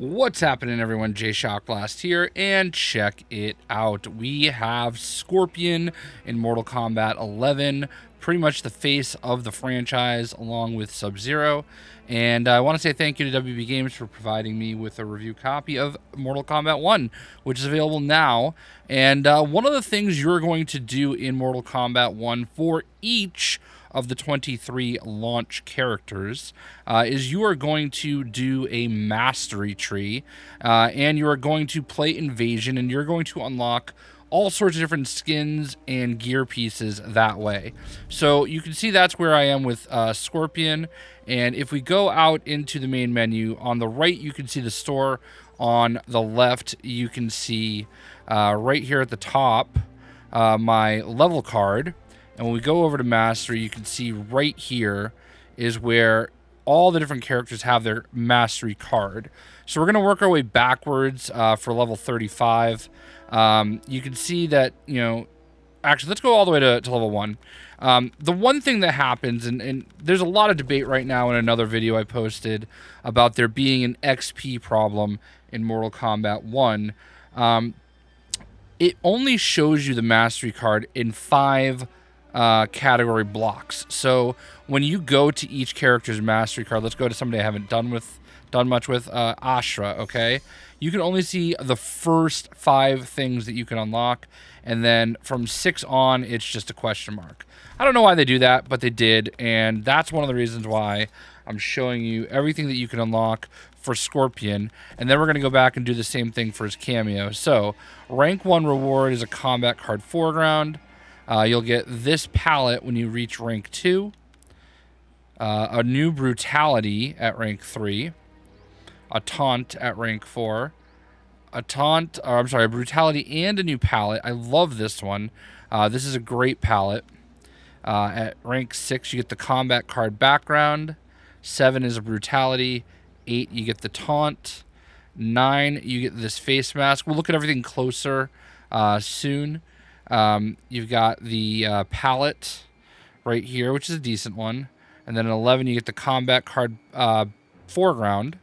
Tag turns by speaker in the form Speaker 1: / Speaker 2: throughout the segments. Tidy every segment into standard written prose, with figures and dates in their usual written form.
Speaker 1: What's happening, everyone? JayShockblast here, and check it out. We have Scorpion in Mortal Kombat 11, pretty much the face of the franchise, along with Sub-Zero. And I want to say thank you to WB Games for providing me with a review copy of Mortal Kombat 1, which is available now. And one of the things you're going to do in Mortal Kombat 1 for each of the 23 launch characters is you are going to do a mastery tree, and you are going to play Invasion, and you're going to unlock all sorts of different skins and gear pieces that way. So you can see that's where I am with Scorpion. And if we go out into the main menu, on the right you can see the store. On the left you can see right here at the top my level card. And when we go over to Mastery, you can see right here is where all the different characters have their Mastery card. So we're going to work our way backwards for level 35. You can see that, actually, let's go all the way to level 1. The one thing that happens, and there's a lot of debate right now in another video I posted about there being an XP problem in Mortal Kombat 1. It only shows you the Mastery card in 5 category blocks. So when you go to each character's mastery card, let's go to somebody I haven't done much with, Ashra. Okay, you can only see the first 5 things that you can unlock, and then from 6 on it's just a question mark. I don't know why they do that, but they did, and that's one of the reasons why I'm showing you everything that you can unlock for Scorpion. And then we're going to go back and do the same thing for his cameo. So rank 1 reward is a combat card foreground. You'll get this palette when you reach rank 2, a new brutality at rank 3, a taunt at rank 4, a brutality and a new palette. I love this one. This is a great palette. At rank 6, you get the combat card background. 7 is a brutality. 8, you get the taunt. 9, you get this face mask. We'll look at everything closer soon. You've got the palette right here, which is a decent one. And then at 11, you get the combat card foreground.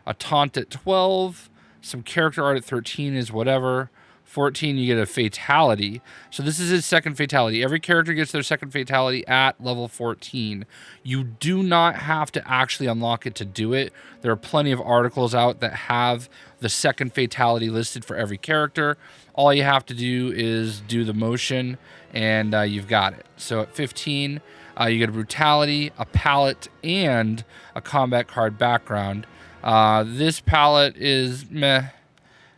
Speaker 1: A taunt at 12. Some character art at 13 is whatever. 14, you get a fatality. So this is his second fatality. Every character gets their second fatality at level 14. You do not have to actually unlock it to do it. There are plenty of articles out that have the second fatality listed for every character. All you have to do is do the motion, and you've got it. So at 15, you get a brutality, a palette, and a combat card background. This palette is meh.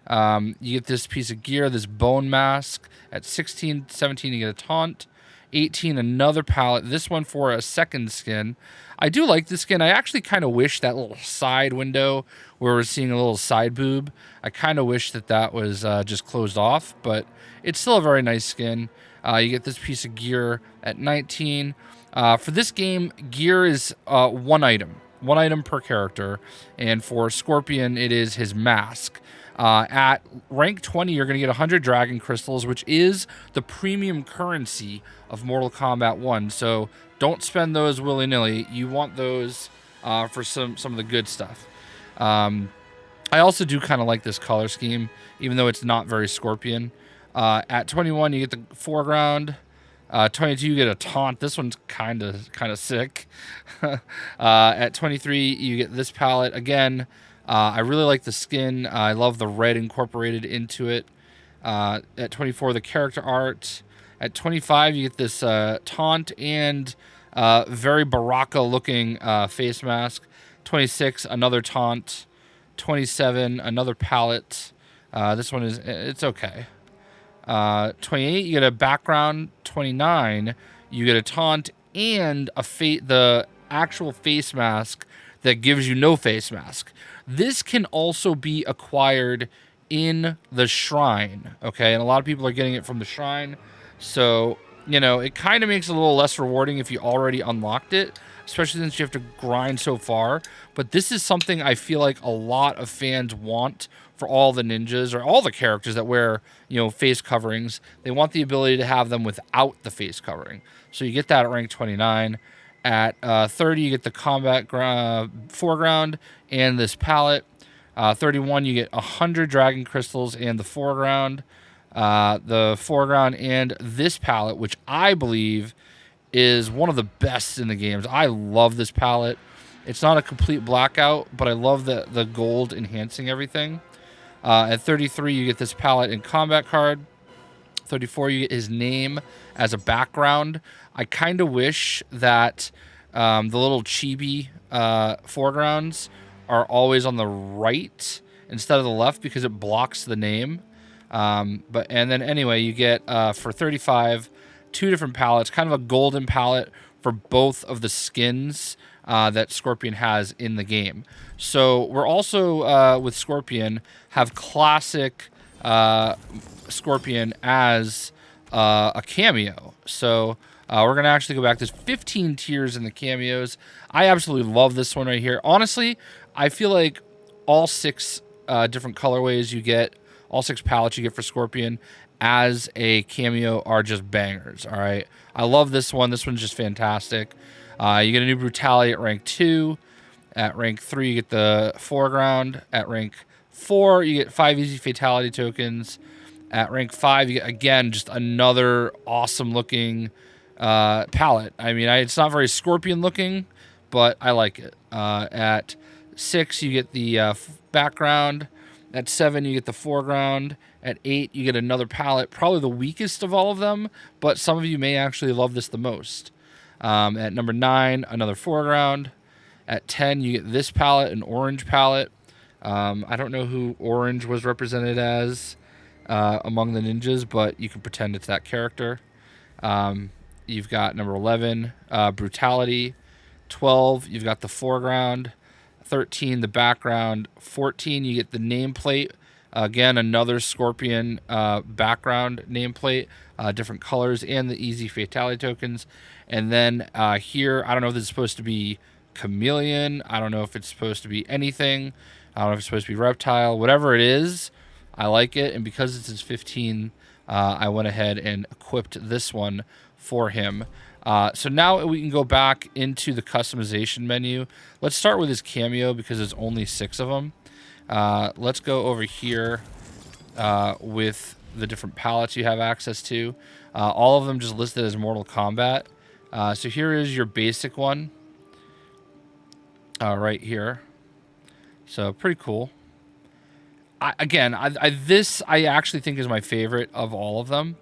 Speaker 1: You get this piece of gear, this bone mask. At 16, 17, you get a taunt. 18, another palette. This one for a second skin. I do like this skin. I actually kind of wish that little side window where we're seeing a little side boob, I kind of wish that was just closed off, but it's still a very nice skin. You get this piece of gear at 19. For this game, gear is one item per character, and for Scorpion, it is his mask. At rank 20, you're going to get 100 Dragon Crystals, which is the premium currency of Mortal Kombat 1. So don't spend those willy-nilly. You want those for some of the good stuff. I also do kind of like this color scheme, even though it's not very Scorpion. At 21, you get the foreground. 22, you get a taunt. This one's kind of sick. At 23, you get this palette again. I really like the skin. I love the red incorporated into it. At 24, the character art. At 25, you get this taunt and very Baraka-looking face mask. 26, another taunt. 27, another palette. This one it's okay. 28, you get a background. 29, you get a taunt and the actual face mask that gives you no face mask. This can also be acquired in the shrine, okay? And a lot of people are getting it from the shrine. So, it kind of makes it a little less rewarding if you already unlocked it, especially since you have to grind so far. But this is something I feel like a lot of fans want for all the ninjas or all the characters that wear, face coverings. They want the ability to have them without the face covering. So you get that at rank 29. At 30, you get the combat foreground and this palette. 31, you get 100 dragon crystals and the foreground. And this palette, which I believe is one of the best in the games. I love this palette. It's not a complete blackout, but I love the gold enhancing everything. At 33, you get this palette and combat card. 34, you get his name as a background. I kind of wish that the little chibi foregrounds are always on the right instead of the left because it blocks the name. And then anyway, you get for 35, 2 different palettes, kind of a golden palette for both of the skins that Scorpion has in the game. So we're also with Scorpion have classic Scorpion as a cameo. So we're gonna actually go back. There's 15 tiers in the cameos. I absolutely love this one right here. Honestly, I feel like all 6 different colorways you get, all 6 palettes you get for Scorpion as a cameo are just bangers. All right, I love this one. This one's just fantastic. You get a new brutality at rank 2. At rank 3, you get the foreground. At rank 4, you get 5 easy fatality tokens. At rank 5, you get, again, just another awesome looking palette. I mean, it's not very Scorpion looking, but I like it. At 6, you get the background. At 7, you get the foreground. At 8, you get another palette, probably the weakest of all of them, but some of you may actually love this the most. At number 9, another foreground. At 10, you get this palette, an orange palette. I don't know who orange was represented as among the ninjas, but you can pretend it's that character. You've got number 11, brutality. 12, you've got the foreground. 13, the background. 14, you get the nameplate. Again, another Scorpion background nameplate, different colors, and the easy fatality tokens. And then here, I don't know if this is supposed to be chameleon. I don't know if it's supposed to be anything. I don't know if it's supposed to be reptile. Whatever it is, I like it. And because this is 15, I went ahead and equipped this one for him. So now we can go back into the customization menu. Let's start with his cameo because there's only 6 of them. Let's go over here with the different palettes you have access to. All of them just listed as Mortal Kombat. So here is your basic one right here. So pretty cool. This I actually think is my favorite of all of them.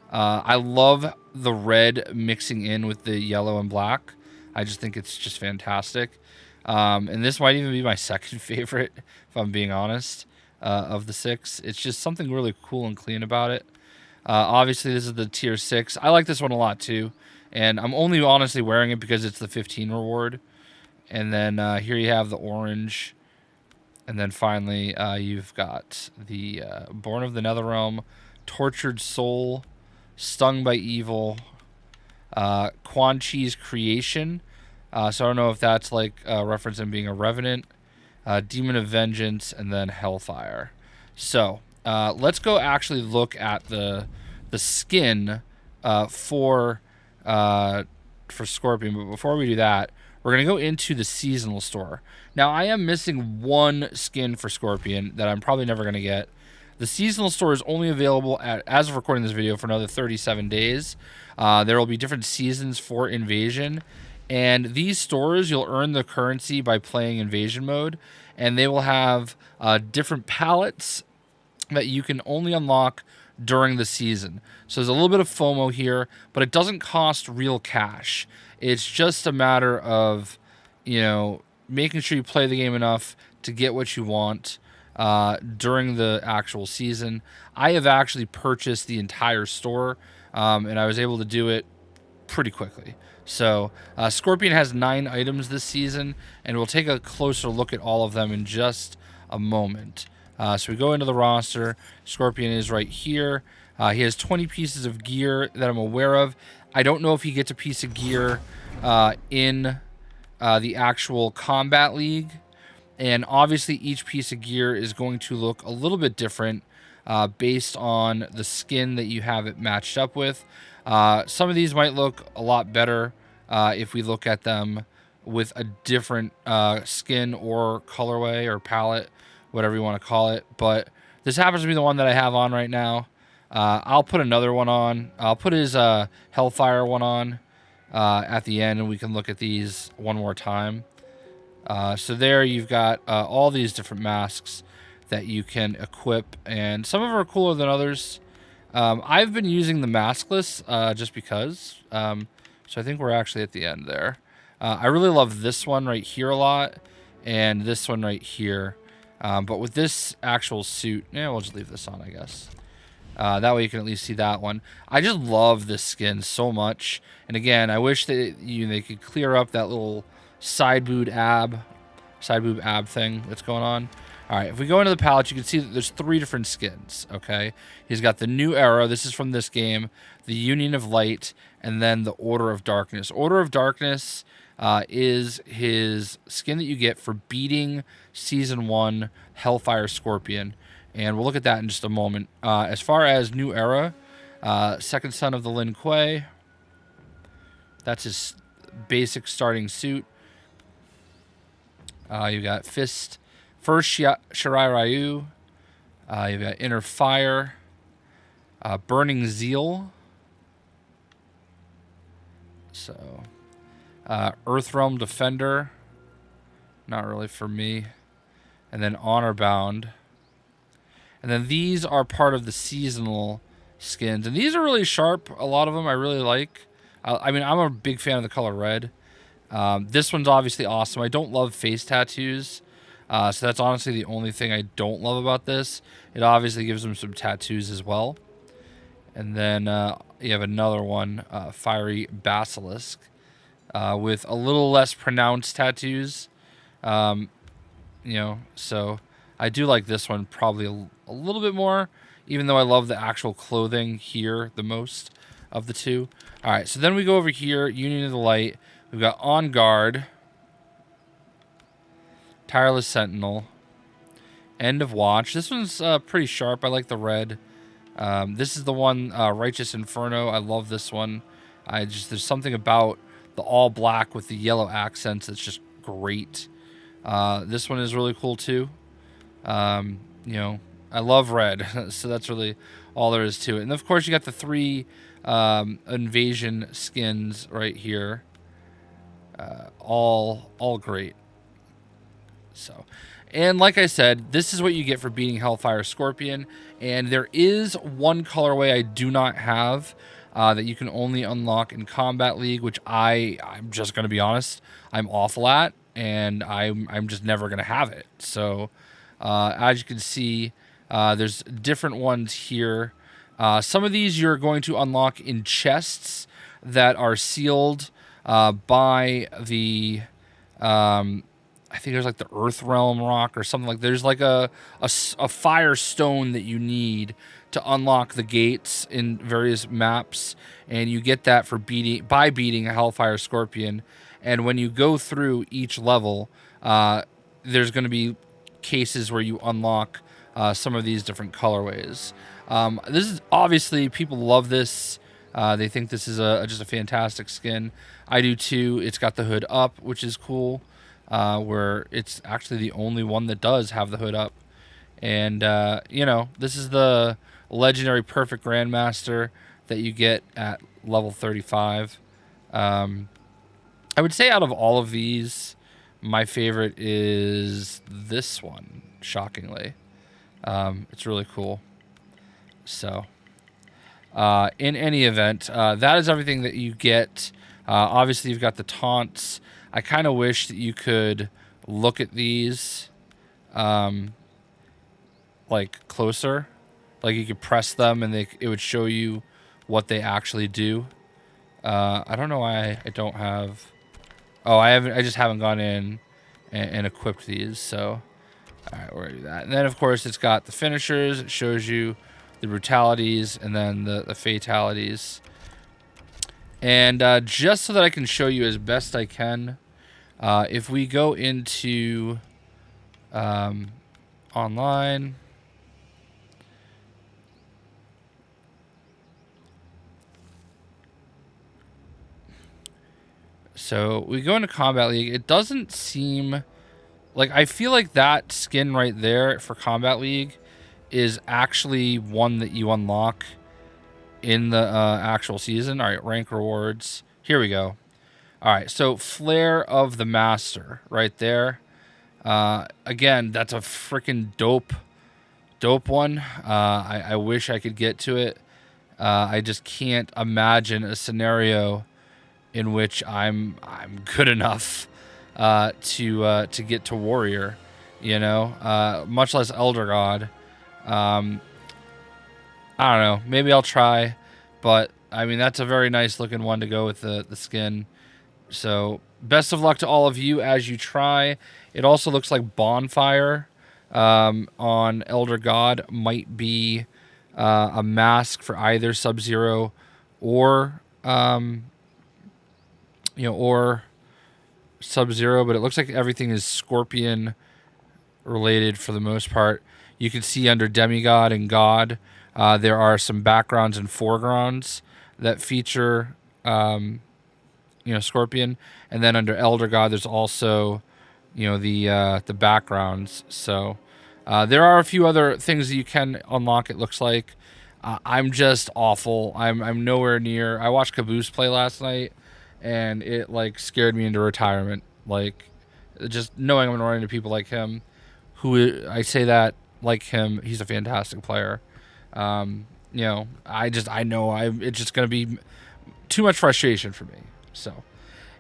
Speaker 1: I love the red mixing in with the yellow and black. I just think it's just fantastic. And this might even be my second favorite, if I'm being honest, of the 6. It's just something really cool and clean about it. Obviously, this is the tier 6. I like this one a lot, too. And I'm only honestly wearing it because it's the 15 reward. And then here you have the orange. And then finally, you've got the Born of the Netherrealm, Tortured Soul, Stung by Evil, Quan Chi's Creation. So I don't know if that's like referencing being a Revenant, Demon of Vengeance, and then Hellfire. So let's go actually look at the skin for Scorpion. But before we do that, we're going to go into the seasonal store. Now, I am missing one skin for Scorpion that I'm probably never going to get. The seasonal store is only available as of recording this video for another 37 days. There will be different seasons for Invasion. And these stores, you'll earn the currency by playing Invasion mode. And they will have different palettes that you can only unlock during the season. So there's a little bit of FOMO here, but it doesn't cost real cash. It's just a matter of, making sure you play the game enough to get what you want during the actual season. I have actually purchased the entire store, and I was able to do it pretty quickly. So Scorpion has 9 items this season, and we'll take a closer look at all of them in just a moment. So we go into the roster. Scorpion is right here. He has 20 pieces of gear that I'm aware of. I don't know if he gets a piece of gear in the actual Kombat League. And obviously each piece of gear is going to look a little bit different based on the skin that you have it matched up with. Some of these might look a lot better if we look at them with a different skin or colorway or palette, whatever you want to call it. But this happens to be the one that I have on right now. I'll put another one on. I'll put his Hellfire one on at the end, and we can look at these one more time. So there you've got all these different masks that you can equip, and some of them are cooler than others. I've been using the maskless just because. So I think we're actually at the end there. I really love this one right here a lot, and this one right here. But with this actual suit, yeah, we'll just leave this on, I guess. That way you can at least see that one. I just love this skin so much. And again, I wish that they could clear up that little side boob ab thing that's going on. All right, if we go into the palette, you can see that there's 3 different skins, okay? He's got the New Era, this is from this game, the Union of Light, and then the Order of Darkness. Order of Darkness is his skin that you get for beating Season 1 Hellfire Scorpion. And we'll look at that in just a moment. As far as New Era, second son of the Lin Kuei. That's his basic starting suit. You've got First Shirai Ryu. You've got Inner Fire. Burning Zeal. So, Earthrealm Defender. Not really for me. And then Honor Bound. And then these are part of the seasonal skins. And these are really sharp. A lot of them I really like. I mean, I'm a big fan of the color red. This one's obviously awesome. I don't love face tattoos. So that's honestly the only thing I don't love about this. It obviously gives them some tattoos as well. And then you have another one, Fiery Basilisk, with a little less pronounced tattoos. So I do like this one probably a little bit more, even though I love the actual clothing here the most of the two. All right, so then we go over here, Union of the Light. We've got On Guard, Tireless Sentinel, End of Watch. This one's pretty sharp. I like the red. This is the one, Righteous Inferno. I love this one. There's something about the all black with the yellow accents that's just great. This one is really cool too. I love red, so that's really all there is to it. And of course, you got the 3 invasion skins right here. All great. So, and like I said, this is what you get for beating Hellfire Scorpion. And there is one colorway I do not have that you can only unlock in Kombat League, which I'm just going to be honest, I'm awful at, and I'm just never going to have it. So, as you can see, there's different ones here. Some of these you're going to unlock in chests that are sealed by the I think there's like the Earth Realm rock or something like. There's like a fire stone that you need to unlock the gates in various maps, and you get that for beating a Hellfire Scorpion. And when you go through each level, there's going to be cases where you unlock some of these different colorways. This is obviously, people love this. They think this is just a fantastic skin. I do too. It's got the hood up, which is cool. Where it's actually the only one that does have the hood up. And, this is the legendary Perfect Grandmaster that you get at level 35. I would say out of all of these, my favorite is this one, shockingly. It's really cool. So, in any event, that is everything that you get. Obviously, you've got the taunts. I kind of wish that you could look at these like closer. Like you could press them and it would show you what they actually do. I don't know why I don't have... Oh, I just haven't gone in and equipped these. So, all right, we're going to do that. And then, of course, it's got the finishers. It shows you the brutalities and then the fatalities. And just so that I can show you as best I can, if we go into online, so we go into Kombat League. It doesn't seem Like, I feel like that skin right there for Kombat League is actually one that you unlock in the actual season. All right, rank rewards. Here we go. All right, so Flare of the Master right there. Again, that's a freaking dope one. I wish I could get to it. I just can't imagine a scenario in which I'm good enough to get to Warrior, you know, much less Elder God. I don't know. Maybe I'll try, but I mean that's a very nice looking one to go with the skin. So best of luck to all of you as you try. It also looks like Bonfire on Elder God might be a mask for either Sub-Zero or or Sub-Zero, but it looks like everything is Scorpion related for the most part. You can see under Demigod and God, there are some backgrounds and foregrounds that feature, Scorpion, and then under Elder God, there's also, the backgrounds. So there are a few other things that you can unlock. It looks like I'm just awful. I'm nowhere near. I watched Caboose play last night, and it like scared me into retirement. Like just knowing I'm gonna run into people like him, who I say that like him, he's a fantastic player. I know it's just gonna be too much frustration for me. So,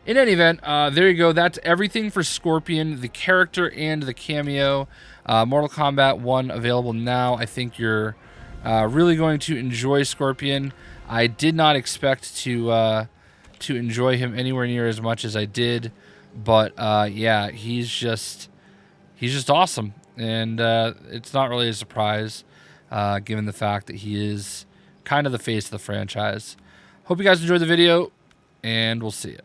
Speaker 1: in any event, there you go. That's everything for Scorpion, the character and the cameo. Mortal Kombat 1 available now. I think you're really going to enjoy Scorpion. I did not expect to enjoy him anywhere near as much as I did, but yeah, he's just awesome, and it's not really a surprise given the fact that he is kind of the face of the franchise. Hope you guys enjoyed the video, and we'll see you.